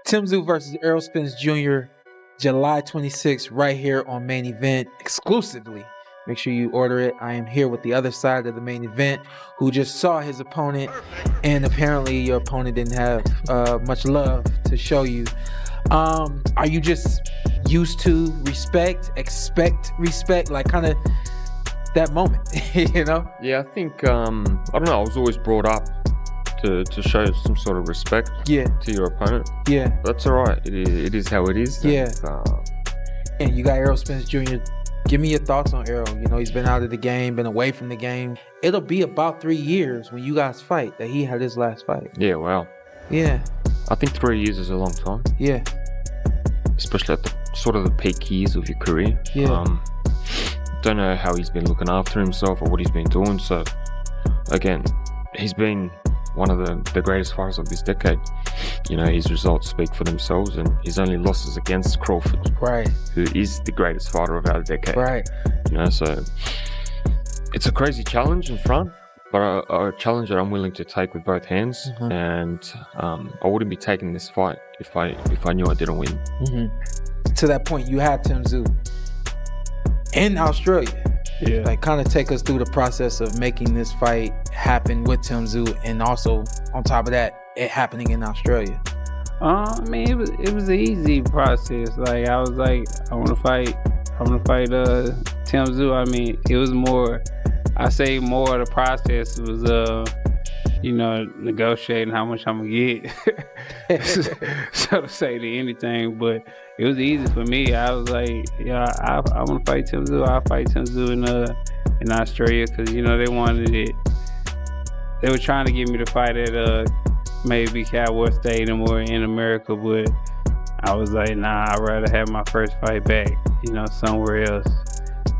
Tim Tszyu versus Errol Spence Jr. July 26th, right here on Main Event exclusively. Make sure you order it. I am here with the other side of the main event who just saw his opponent, and apparently your opponent didn't have much love to show you. Are you just used to expect respect, like kind of that moment, you know? Yeah, I think, I don't know, I was always brought up to show some sort of respect to your opponent. Yeah. That's all right. It is how it is. Yeah. And you got Errol Spence Jr. Give me your thoughts on Errol. You know, he's been out of the game, been away from the game. It'll be about 3 years when you guys fight that he had his last fight. Yeah, wow. Yeah. I think 3 years is a long time. Yeah. Especially at the peak years of your career. Yeah. Don't know how he's been looking after himself or what he's been doing. So, again, he's been one of the greatest fighters of this decade. You know, his results speak for themselves, and his only losses against Crawford, right, who is the greatest fighter of our decade. Right. You know, so it's a crazy challenge in front, but a challenge that I'm willing to take with both hands. Mm-hmm. And I wouldn't be taking this fight if I knew I didn't win. Mm-hmm. To that point, you had Tim Tszyu in Australia. Yeah. Like, kind of take us through the process of making this fight happen with Tim Tszyu, and also on top of that, it happening in Australia. I mean, it was an easy process. Like, I was like, I want to fight Tim Tszyu. I mean, it was more. I say more of the process was negotiating how much I'm gonna get, so to say to anything. But it was easy for me. I was like, yeah, I want to fight Tim Tszyu. I'll fight Tim Tszyu in Australia, because they wanted it. They were trying to get me to fight at maybe Cowboy Stadium or in America, but I was like, nah, I'd rather have my first fight back, somewhere else.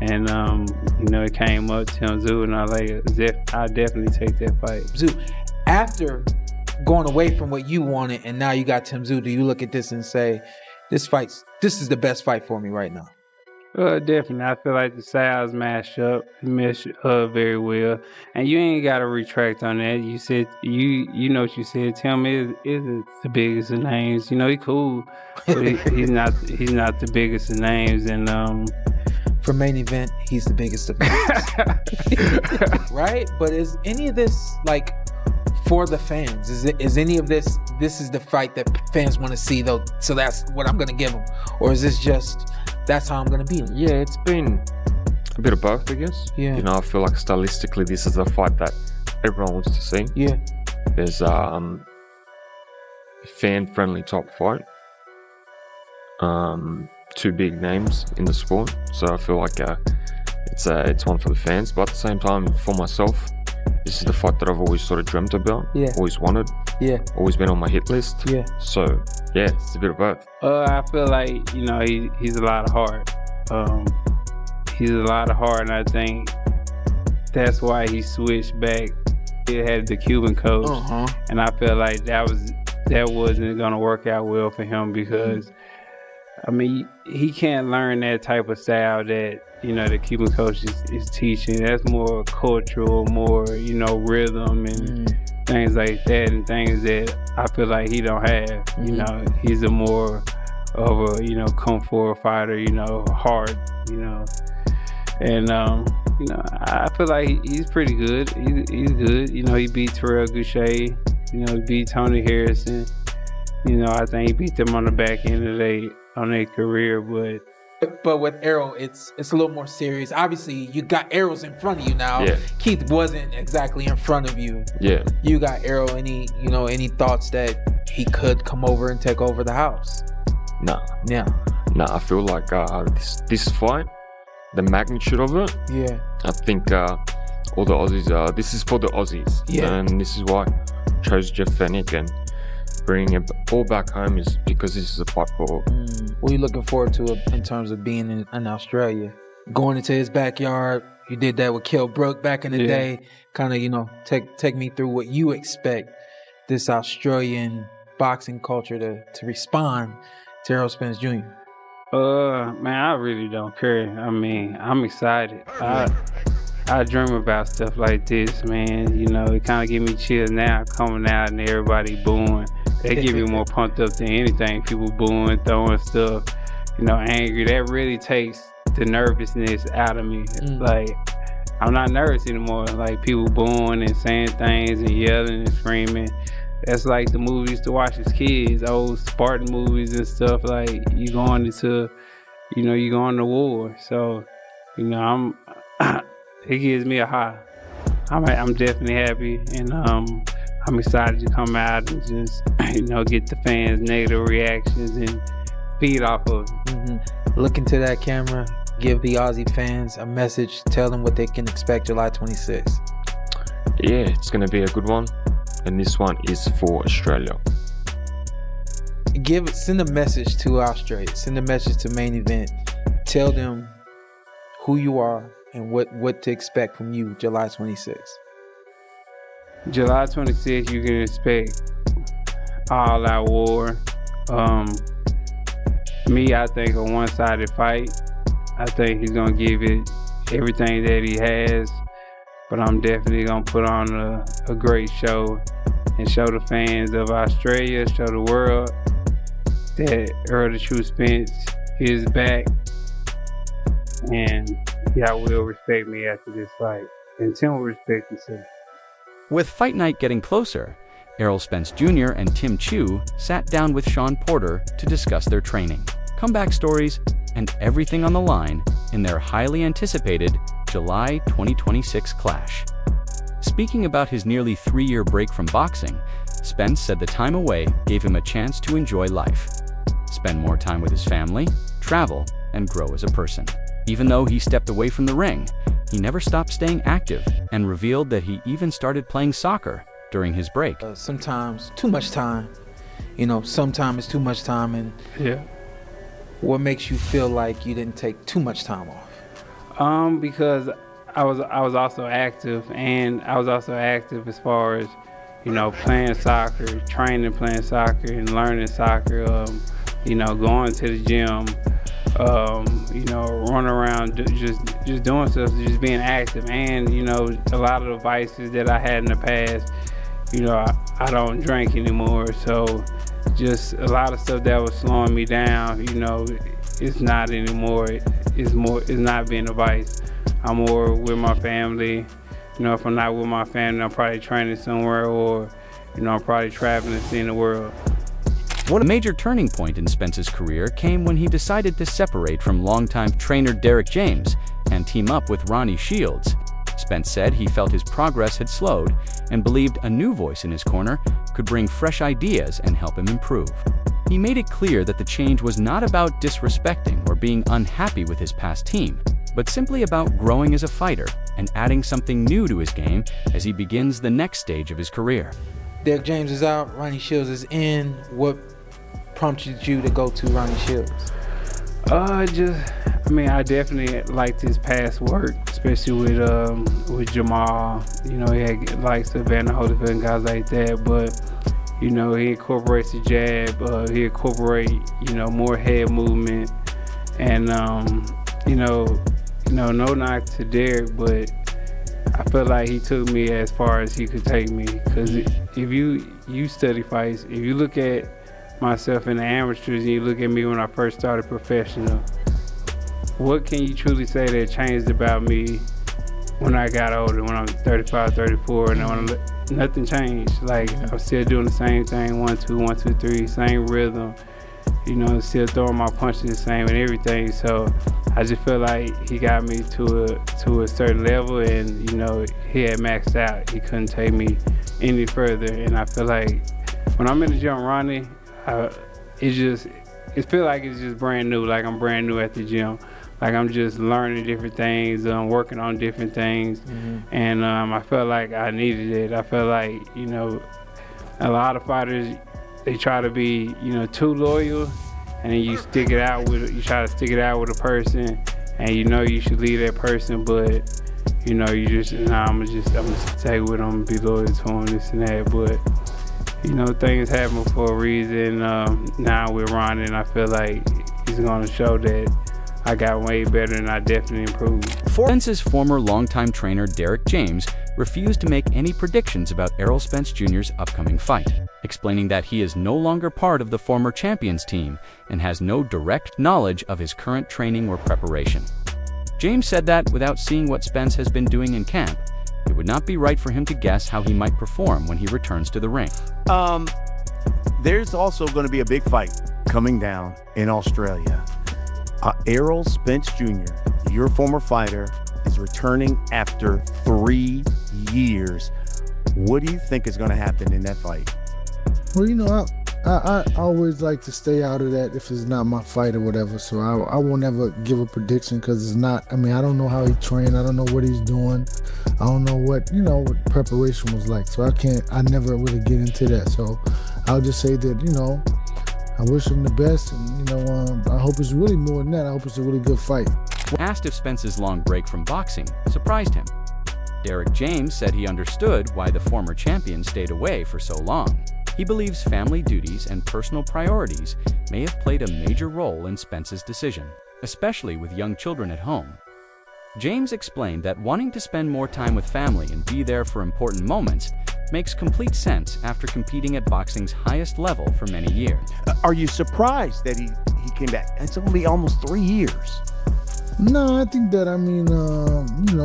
And it came up Tim Tszyu, and I I'll definitely take that fight. Tszyu, after going away from what you wanted, and now you got Tim Tszyu, do you look at this and say, this is the best fight for me right now? Definitely. I feel like the styles mesh up very well, and you ain't got to retract on that. You said you know what you said. Tim isn't the biggest of names. He cool, but he's not the biggest of names. And for main event, he's the biggest of names, right? But is any of this like for the fans? Is any of this is the fight that fans want to see though? So that's what I'm gonna give them, or is this just? That's how I'm going to be. Yeah, it's been a bit of both, I guess. Yeah. I feel like stylistically, this is a fight that everyone wants to see. Yeah. There's a fan-friendly top fight. Two big names in the sport. So I feel like it's one for the fans. But at the same time, for myself, this is the fight that I've always sort of dreamt about. Yeah. Always wanted. Yeah. Always been on my hit list. Yeah. So, yeah, it's a bit of both. I feel like, he's a lot of heart. He's a lot of heart, and I think that's why he switched back. He had the Cuban coach, and I feel like that wasn't going to work out well for him, because, I mean, he can't learn that type of style that, the Cuban coach is teaching. That's more cultural, more, rhythm and things like that, and things that I feel like he don't have. He's a more of a, kung fu fighter, hard, and, I feel like he's pretty good. He's good. He beat Terrell Goucher, he beat Tony Harrison. I think he beat them on the back end of their career, But with Errol, it's a little more serious. Obviously, you got Errol's in front of you now. Yeah. Keith wasn't exactly in front of you. Yeah. You got Errol. Any thoughts that he could come over and take over the house? No. Yeah. No, I feel like this fight, the magnitude of it. Yeah. I think all the Aussies. This is for the Aussies. Yeah. And this is why I chose Jeff Fennick and bringing it all back home is because this is a fight for. What are you looking forward to in terms of being in Australia? Going into his backyard, you did that with Kell Brook back in the day. Kind of, take me through what you expect this Australian boxing culture to respond to Errol Spence Jr. Man, I really don't care. I mean, I'm excited. I dream about stuff like this, man. It kind of give me chills now, coming out and everybody booing. They get me more pumped up than anything. People booing, throwing stuff, angry. That really takes the nervousness out of me. Like, I'm not nervous anymore. Like, people booing and saying things and yelling and screaming. That's like the movies to watch as kids, old Spartan movies and stuff. Like, you going to war. So, it gives me a high. I'm definitely happy, and I'm excited to come out and just, get the fans' negative reactions and feed off of it. Look into that camera. Give the Aussie fans a message. Tell them what they can expect July 26th. Yeah, it's going to be a good one. And this one is for Australia. Send a message to Australia. Send a message to Main Event. Tell them who you are and what to expect from you July 26th. July 26th, you can expect all-out war. I think a one-sided fight. I think he's going to give it everything that he has, but I'm definitely going to put on a great show and show the fans of Australia, show the world that Errol the Tszyu Spence is back, and y'all will respect me after this fight, and Tim will respect himself. With Fight Night getting closer, Errol Spence Jr. and Tim Tszyu sat down with Sean Porter to discuss their training, comeback stories, and everything on the line in their highly anticipated July 2026 clash. Speaking about his nearly 3-year break from boxing, Spence said the time away gave him a chance to enjoy life, spend more time with his family, travel, and grow as a person. Even though he stepped away from the ring, he never stopped staying active and revealed that he even started playing soccer during his break. Sometimes too much time. Sometimes it's too much time. And yeah. What makes you feel like you didn't take too much time off? Because I was also active, and I was also active as far as, playing soccer, training, playing soccer, and learning soccer. Going to the gym, running around, just doing stuff, just being active, and a lot of the vices that I had in the past. I don't drink anymore, so just a lot of stuff that was slowing me down. It's not anymore. It's not being a vice. I'm more with my family. If I'm not with my family, I'm probably training somewhere, or I'm probably traveling and seeing the world. One major turning point in Spence's career came when he decided to separate from longtime trainer Derek James and team up with Ronnie Shields. Spence said he felt his progress had slowed and believed a new voice in his corner could bring fresh ideas and help him improve. He made it clear that the change was not about disrespecting or being unhappy with his past team, but simply about growing as a fighter and adding something new to his game as he begins the next stage of his career. Derek James is out, Ronnie Shields is in. What prompted you to go to Ronnie Shields? I definitely liked his past work, especially with Jamal. He had like Savannah Holyfield and guys like that, but he incorporates the jab. He incorporate more head movement, and no knock to Derek, but I feel like he took me as far as he could take me. Because if you study fights, if you look at myself in the amateurs and you look at me when I first started professional, what can you truly say that changed about me when I got older, when I'm 35, 34, and nothing changed? Like, I'm still doing the same thing, 1, 2, 1, 2, 3, same rhythm, still throwing my punches the same and everything. So I just feel like he got me to a certain level, and he had maxed out. He couldn't take me any further, and I feel like when I'm in the gym running, it feel like it's just brand new. Like, I'm brand new at the gym. Like, I'm just learning different things, working on different things, and I felt like I needed it. I felt like a lot of fighters, they try to be too loyal, and then you try to stick it out with a person, and you should leave that person, but I'm gonna stay with them, be loyal to them, this and that. But things happen for a reason. Now we're running. I feel like he's gonna show that I got way better and I definitely improved. Spence's former longtime trainer Derek James refused to make any predictions about Errol Spence Jr.'s upcoming fight, explaining that he is no longer part of the former champions team and has no direct knowledge of his current training or preparation. James said that without seeing what Spence has been doing in camp, it would not be right for him to guess how he might perform when he returns to the ring. There's also going to be a big fight coming down in Australia. Errol Spence Jr., your former fighter, is returning after 3 years. What do you think is going to happen in that fight? Well, you know, I always like to stay out of that if it's not my fight or whatever. So I won't ever give a prediction because it's not. I mean, I don't know how he trained. I don't know what he's doing. I don't know what what preparation was like. So I never really get into that. So I'll just say that I wish him the best, and I hope it's really more than that. I hope it's a really good fight. Asked if Spence's long break from boxing surprised him, Derek James said he understood why the former champion stayed away for so long. He believes family duties and personal priorities may have played a major role in Spence's decision, especially with young children at home. James explained that wanting to spend more time with family and be there for important moments makes complete sense after competing at boxing's highest level for many years. Are you surprised that he came back? It's going to be almost 3 years. No, I think that,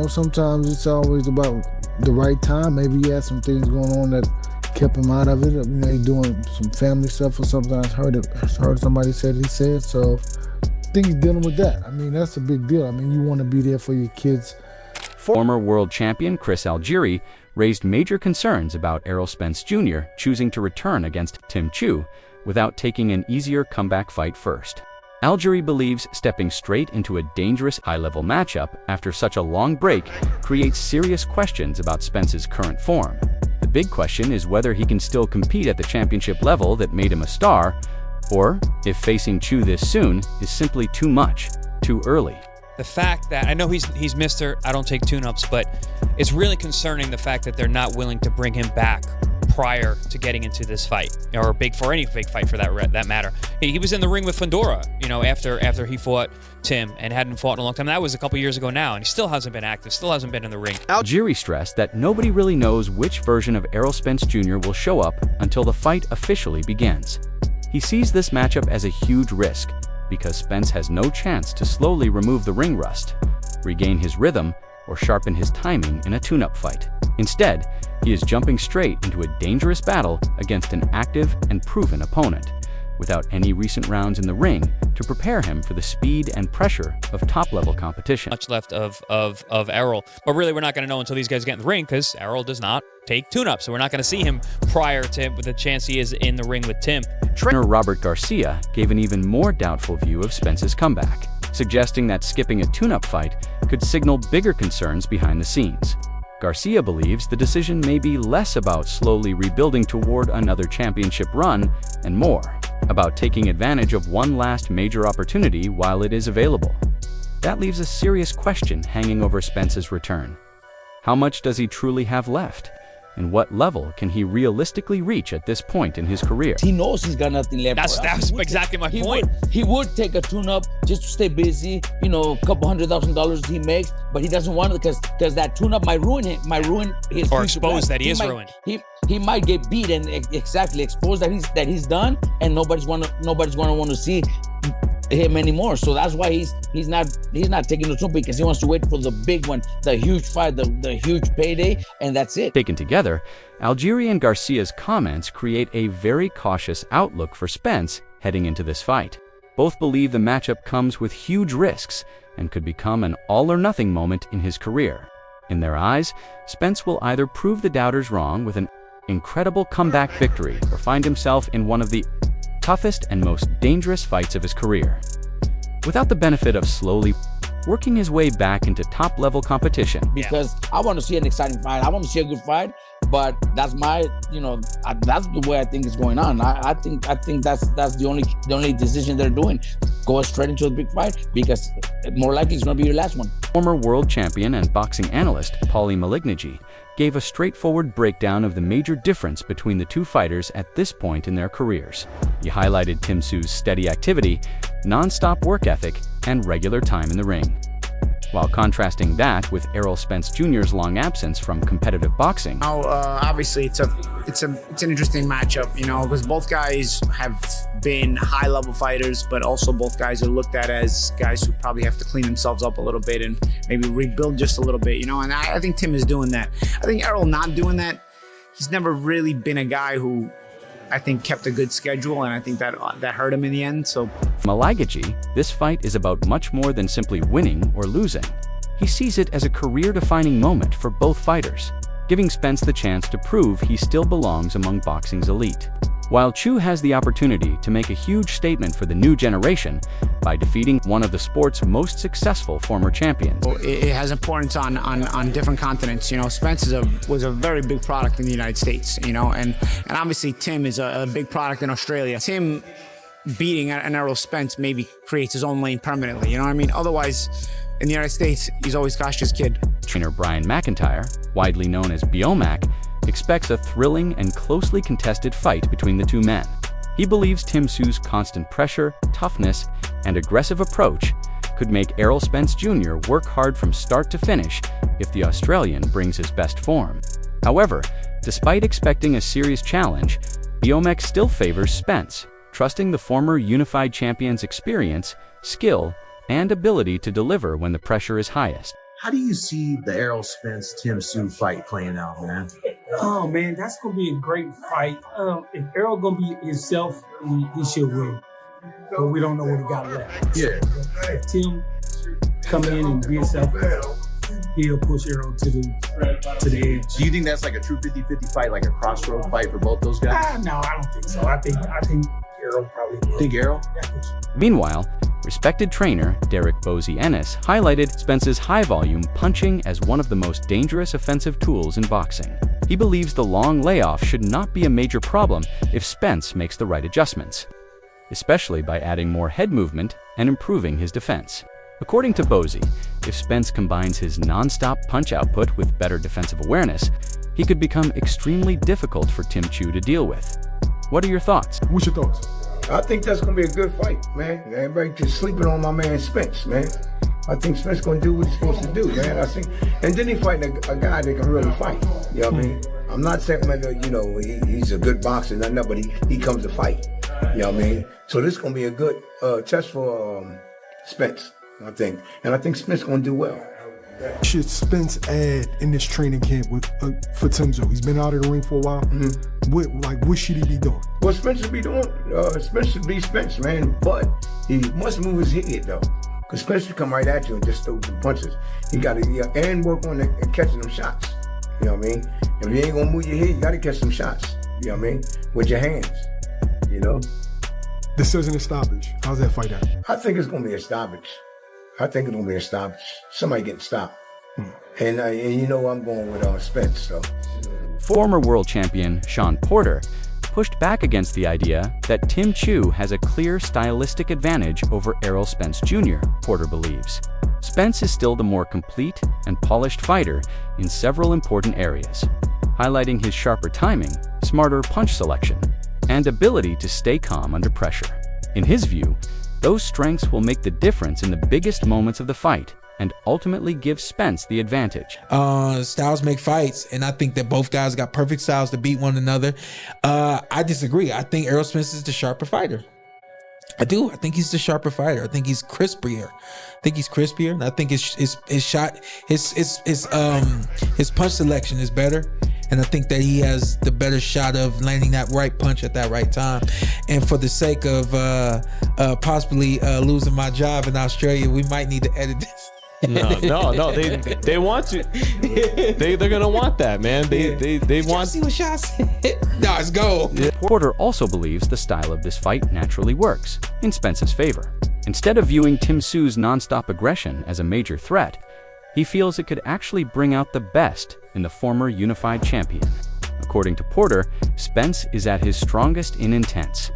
sometimes it's always about the right time. Maybe he had some things going on that kept him out of it. He's doing some family stuff or something. I heard somebody said he said. So I think he's dealing with that. That's a big deal. You want to be there for your kids. Former world champion Chris Algieri raised major concerns about Errol Spence Jr. choosing to return against Tim Tszyu without taking an easier comeback fight first. Algieri believes stepping straight into a dangerous high-level matchup after such a long break creates serious questions about Spence's current form. The big question is whether he can still compete at the championship level that made him a star, or if facing Tszyu this soon is simply too much, too early. The fact that, I know he's Mr. I don't take tune-ups, but it's really concerning the fact that they're not willing to bring him back prior to getting into this fight, or any big fight for that matter. He was in the ring with Fundora, after he fought Tim and hadn't fought in a long time. That was a couple years ago now, and he still hasn't been active, still hasn't been in the ring. Algieri stressed that nobody really knows which version of Errol Spence Jr. will show up until the fight officially begins. He sees this matchup as a huge risk, because Spence has no chance to slowly remove the ring rust, regain his rhythm, or sharpen his timing in a tune-up fight. Instead, he is jumping straight into a dangerous battle against an active and proven opponent, without any recent rounds in the ring to prepare him for the speed and pressure of top-level competition. Much left of Errol, but really we're not going to know until these guys get in the ring, because Errol does not take tune-ups, so we're not going to see him prior to the chance he is in the ring with Tim. Trainer Robert Garcia gave an even more doubtful view of Spence's comeback, suggesting that skipping a tune-up fight could signal bigger concerns behind the scenes. Garcia believes the decision may be less about slowly rebuilding toward another championship run and more about taking advantage of one last major opportunity while it is available. That leaves a serious question hanging over Spence's return. How much does he truly have left? And what level can he realistically reach at this point in his career? He knows he's got nothing left. That's exactly my point. He would take a tune-up just to stay busy, a couple $100,000 he makes, but he doesn't want it because that tune-up might ruin him, his or expose that he is ruined. He might get beat and exactly expose that he's done, and nobody's gonna want to see him anymore. So that's why he's not taking the tune, because he wants to wait for the big one, the huge fight, the huge payday, and that's it. Taken together, Algieri and Garcia's comments create a very cautious outlook for Spence heading into this fight. Both believe the matchup comes with huge risks and could become an all-or-nothing moment in his career. In their eyes, Spence will either prove the doubters wrong with an incredible comeback victory or find himself in one of the toughest and most dangerous fights of his career, without the benefit of slowly working his way back into top-level competition. Because I want to see an exciting fight. I want to see a good fight, but that's that's the way I think it's going on. I think that's the only decision they're doing. Go straight into a big fight, because more likely it's going to be your last one. Former world champion and boxing analyst Paulie Malignaggi gave a straightforward breakdown of the major difference between the two fighters at this point in their careers. He highlighted Tim Tszyu's steady activity, non-stop work ethic, and regular time in the ring. While contrasting that with Errol Spence Jr.'s long absence from competitive boxing. Obviously, it's an interesting matchup, because both guys have been high-level fighters, but also both guys are looked at as guys who probably have to clean themselves up a little bit and maybe rebuild just a little bit, And I think Tim is doing that. I think Errol not doing that. He's never really been a guy who I think kept a good schedule, and I think that hurt him in the end. So, from Malagaji, this fight is about much more than simply winning or losing. He sees it as a career-defining moment for both fighters, giving Spence the chance to prove he still belongs among boxing's elite. While Tszyu has the opportunity to make a huge statement for the new generation by defeating one of the sport's most successful former champions. It has importance on different continents. Spence was a very big product in the United States, and obviously Tim is a big product in Australia. Tim beating an Errol Spence maybe creates his own lane permanently, you know what I mean? Otherwise, in the United States, he's always Koshka's kid. Trainer Brian McIntyre, widely known as Biomac, expects a thrilling and closely contested fight between the two men. He believes Tim Tszyu's constant pressure, toughness, and aggressive approach could make Errol Spence Jr. work hard from start to finish if the Australian brings his best form. However, despite expecting a serious challenge, Biomac still favors Spence, trusting the former unified champion's experience, skill, and ability to deliver when the pressure is highest. How do you see the Errol Spence Tim Tszyu fight playing out, man? Oh man, that's gonna be a great fight. If Errol gonna be himself, he should win. But we don't know what he got left. Yeah. If Tim come in and be himself, he'll push Errol to the edge. Do you think that's like a true 50-50 fight, like a crossroad fight for both those guys? No, I don't think so. I think Errol probably will. Think Errol? Meanwhile, respected trainer Derek Bozy Ennis highlighted Spence's high-volume punching as one of the most dangerous offensive tools in boxing. He believes the long layoff should not be a major problem if Spence makes the right adjustments, especially by adding more head movement and improving his defense. According to Bozy, if Spence combines his non-stop punch output with better defensive awareness, he could become extremely difficult for Tim Tszyu to deal with. What are your thoughts? What's your thoughts? I think that's going to be a good fight, man. Everybody just sleeping on my man Spence, man. I think Spence going to do what he's supposed to do, man. And then he fighting a guy that can really fight. You know what I mean? I'm not saying like, he's a good boxer, nothing, but he comes to fight. You know what I mean? So this is going to be a good test for Spence, I think. And I think Spence going to do well. Should Spence add in this training camp for Tim Tszyu? He's been out of the ring for a while. What should he be doing? What Spence should be doing? Spence should be Spence, man. But he must move his head, though. Because Spence should come right at you and just throw some punches. He got to and work on catching them shots. You know what I mean? If you ain't going to move your head, you got to catch some shots. You know what I mean? With your hands, Decision stoppage. How's that fight out? I think it's going to be a stoppage. I think it's going to be a stoppage. Somebody getting stopped. And I'm going with Spence, so. Former world champion Shawn Porter pushed back against the idea that Tim Tszyu has a clear stylistic advantage over Errol Spence Jr., Porter believes. Spence is still the more complete and polished fighter in several important areas, highlighting his sharper timing, smarter punch selection, and ability to stay calm under pressure. In his view, those strengths will make the difference in the biggest moments of the fight and ultimately give Spence the advantage. Styles make fights, and I think that both guys got perfect styles to beat one another. I disagree. I think Errol Spence is the sharper fighter. I do. I think he's the sharper fighter. I think he's crispier. And I think his shot, his punch selection is better. And I think that he has the better shot of landing that right punch at that right time. And for the sake of possibly losing my job in Australia, we might need to edit this. No. They want to. They're gonna want that, man. They want. See what shots? No, it's go. Porter also believes the style of this fight naturally works in Spence's favor. Instead of viewing Tim Tszyu's non-stop aggression as a major threat, he feels it could actually bring out the best in the former unified champion. According to Porter, Spence is at his strongest in intense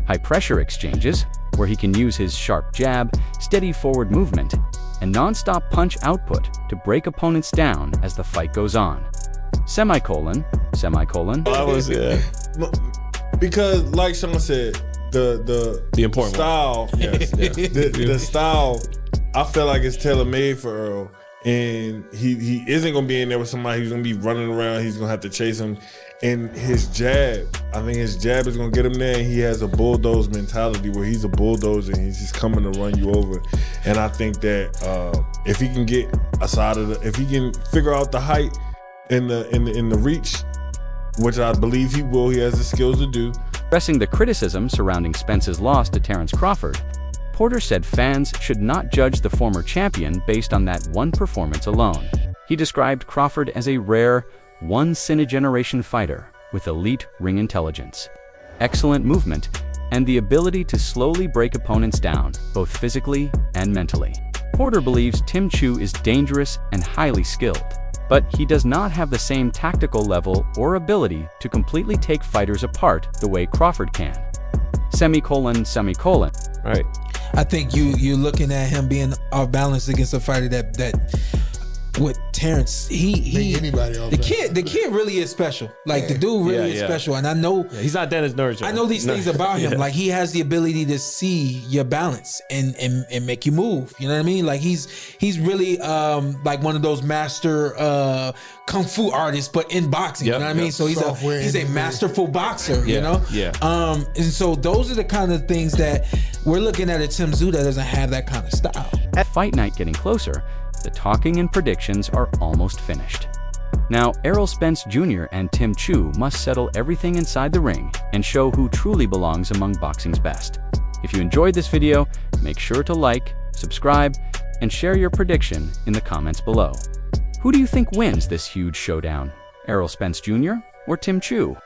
high-pressure exchanges, where he can use his sharp jab, steady forward movement, and non-stop punch output to break opponents down as the fight goes on. Semicolon. That was, yeah. Because, like Sean said, the important style. Yes, yeah. the style, I feel like it's tailor made for Earl, and he isn't gonna be in there with somebody who's gonna be running around. He's gonna have to chase him, and his jab. I think his jab is gonna get him there. And he has a bulldoze mentality where he's a bulldozer and he's just coming to run you over. And I think that if he can get aside of if he can figure out the height and the reach, which I believe he will, he has the skills to do. Addressing the criticism surrounding Spence's loss to Terrence Crawford, Porter said fans should not judge the former champion based on that one performance alone. He described Crawford as a rare, once-in-a-generation fighter with elite ring intelligence, excellent movement, and the ability to slowly break opponents down, both physically and mentally. Porter believes Tim Tszyu is dangerous and highly skilled, but he does not have the same tactical level or ability to completely take fighters apart the way Crawford can. Semicolon. Right. I think you're looking at him being off balance against a fighter that with Terrence, anybody off the kid really is special. Like the dude really is special, and I know he's not Dennis Nurkic. I know these things about him. Like he has the ability to see your balance and make you move. You know what I mean? Like he's really like one of those master kung fu artists, but in boxing. You know what I mean? So he's a masterful boxer. You know? Yeah. And so those are the kind of things that we're looking at Tim Tszyu that doesn't have that kind of style. At fight night getting closer, the talking and predictions are almost finished. Now, Errol Spence Jr. and Tim Tszyu must settle everything inside the ring and show who truly belongs among boxing's best. If you enjoyed this video, make sure to like, subscribe, and share your prediction in the comments below. Who do you think wins this huge showdown? Errol Spence Jr. or Tim Tszyu?